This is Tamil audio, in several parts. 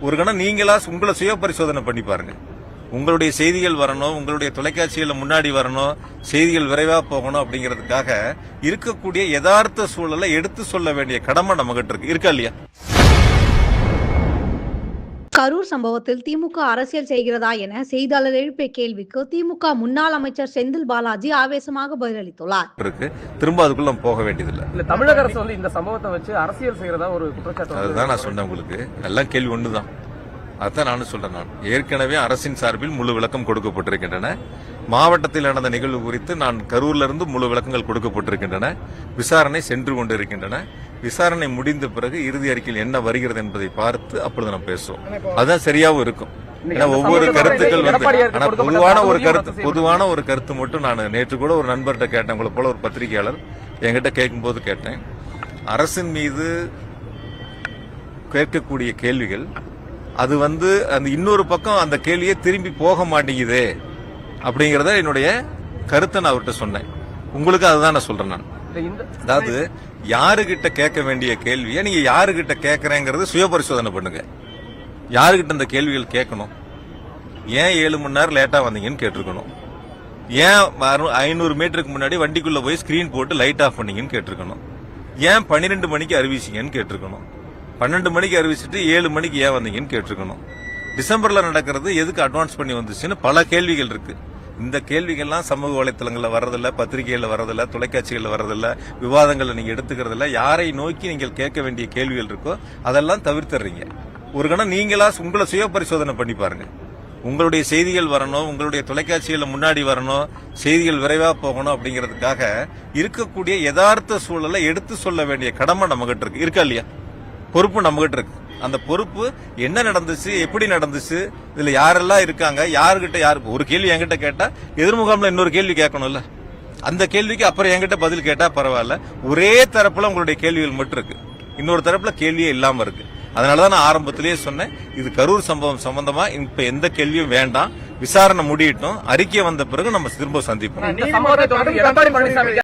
ஒரு கணம் நீங்களா உங்களை சுய பரிசோதனை பண்ணி பாருங்க. உங்களுடைய செய்திகள் வரணும், உங்களுடைய தொலைக்காட்சிகள் முன்னாடி வரணும், செய்திகள் விரைவா போகணும் அப்படிங்கிறதுக்காக இருக்கக்கூடிய யதார்த்த சூழலை எடுத்து சொல்ல வேண்டிய கடமை நம்மகிட்ட இருக்கு. இருக்கா இல்லையா? கரூர் சம்பவத்தில் திமுக அரசியல் செய்கிறதா என செய்தியாளர் எழுப்பிய கேள்விக்கு திமுக முன்னாள் அமைச்சர் செந்தில் பாலாஜி ஆவேசமாக பதிலளித்துள்ளார். திரும்ப அதுக்குள்ள போக வேண்டியதில்லை. இல்ல, தமிழக அரசு வந்து இந்த சம்பவத்தை வச்சு அரசியல் செய்யறதா ஒரு குற்றச்சாட்டு. அதுதான் நான் சொன்னேன் உங்களுக்கு. எல்லாம் கேள்வி ஒண்ணுதான். அதான் நானும் சொல்றேன். நான் ஏற்கனவே அரசின் சார்பில் முழு விளக்கம் கொடுக்கப்பட்டிருக்கின்றன. மாவட்டத்தில் நடந்த நிகழ்வு குறித்து நான் கரூர்ல இருந்து முழு விளக்கங்கள் கொடுக்கப்பட்டிருக்கின்றன. விசாரணை சென்று கொண்டிருக்கின்றன. விசாரணை முடிந்த பிறகு இறுதி அறிக்கையில் என்ன வருகிறது என்பதை பார்த்து அப்பொழுது நாம் பேசுவோம். அதுதான் சரியாவும் இருக்கும். ஒவ்வொரு கருத்துக்கள் ஆனா பொதுவான ஒரு கருத்து மட்டும் நான் நேற்று கூட ஒரு நண்பர்கிட்ட கேட்டேன். உங்களை போல ஒரு பத்திரிகையாளர் என்கிட்ட கேட்கும்போது கேட்டேன், அரசின் மீது கேட்கக்கூடிய கேள்விகள் அது அந்த இன்னொரு பக்கம் அந்த கேள்வியே திரும்பி போக மாட்டேங்குது அப்படிங்கறத என்னுடைய கருத்தை நான் அவர்கிட்ட சொன்னேன். உங்களுக்கு அதுதான் நான் சொல்றேன். நான் அதாவது யாருகிட்ட கேட்க வேண்டிய கேள்வியை நீங்க யாருகிட்ட கேட்கறேங்கிறது சுய பரிசோதனை பண்ணுங்க. யாருகிட்ட இந்த கேள்விகள் கேட்கணும்? ஏன் 7 மணி நேரம் லேட்டா வந்தீங்கன்னு கேட்டிருக்கணும். ஏன் 500 மீட்டருக்கு முன்னாடி வண்டிக்குள்ள போய் ஸ்கிரீன் போட்டு லைட் ஆஃப் பண்ணீங்கன்னு கேட்டிருக்கணும். ஏன் 12 மணிக்கு அறிவிச்சீங்கன்னு கேட்டிருக்கணும். 12 மணிக்கு அறிவிச்சுட்டு 7 மணிக்கு ஏன் வந்தீங்கன்னு கேட்டிருக்கணும். டிசம்பர்ல நடக்கிறது எதுக்கு அட்வான்ஸ் பண்ணி வந்துச்சுன்னு பல கேள்விகள் இருக்கு. இந்த கேள்விகள்லாம் சமூக வலைத்தளங்களில் வர்றதில்ல, பத்திரிகைகளில் வர்றதில்ல, தொலைக்காட்சிகளில் வர்றதில்ல, விவாதங்களை நீங்க எடுத்துக்கிறதில்ல. யாரை நோக்கி நீங்கள் கேட்க வேண்டிய கேள்விகள் இருக்கோ அதெல்லாம் தவிர்த்துறீங்க. ஒரு கணம் நீங்களா உங்களை சுய பரிசோதனை பண்ணி பாருங்க. உங்களுடைய செய்திகள் வரணும், உங்களுடைய தொலைக்காட்சிகள் முன்னாடி வரணும், செய்திகள் விரைவா போகணும் அப்படிங்கிறதுக்காக இருக்கக்கூடிய யதார்த்த சூழலை எடுத்து சொல்ல வேண்டிய கடமை நம்மகிட்ட இருக்கு. இருக்கா இல்லையா? பொறுப்பு நம்மகிட்ட இருக்கு. அந்த பொறுப்பு என்ன நடந்துச்சு, எப்படி நடந்துச்சு, இதுல யாரெல்லாம் இருக்காங்க, யாருகிட்ட யாரு ஒரு கேள்வி என்கிட்ட கேட்டா எதிர்முகாம்ல இன்னொரு கேள்வி கேட்கணும்ல. அந்த கேள்விக்கு அப்புறம் என்கிட்ட பதில் கேட்டா பரவாயில்ல. ஒரே தரப்புல உங்களுடைய கேள்விகள் மட்டும் இருக்கு, இன்னொரு தரப்புல கேள்வியே இல்லாம இருக்கு. அதனாலதான் நான் ஆரம்பத்திலேயே சொன்னேன், இது கரூர் சம்பவம் சம்பந்தமா இப்ப எந்த கேள்வியும் வேண்டாம். விசாரணை முடியட்டும், அறிக்கை வந்த பிறகு நம்ம திரும்ப சந்திப்போம்.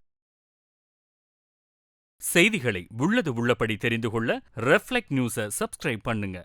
செய்திகளை உள்ளது உள்ளபடி தெரிந்து கொள்ள ரெஃப்ளெக்ட் நியூஸை சப்ஸ்கிரைப் பண்ணுங்க.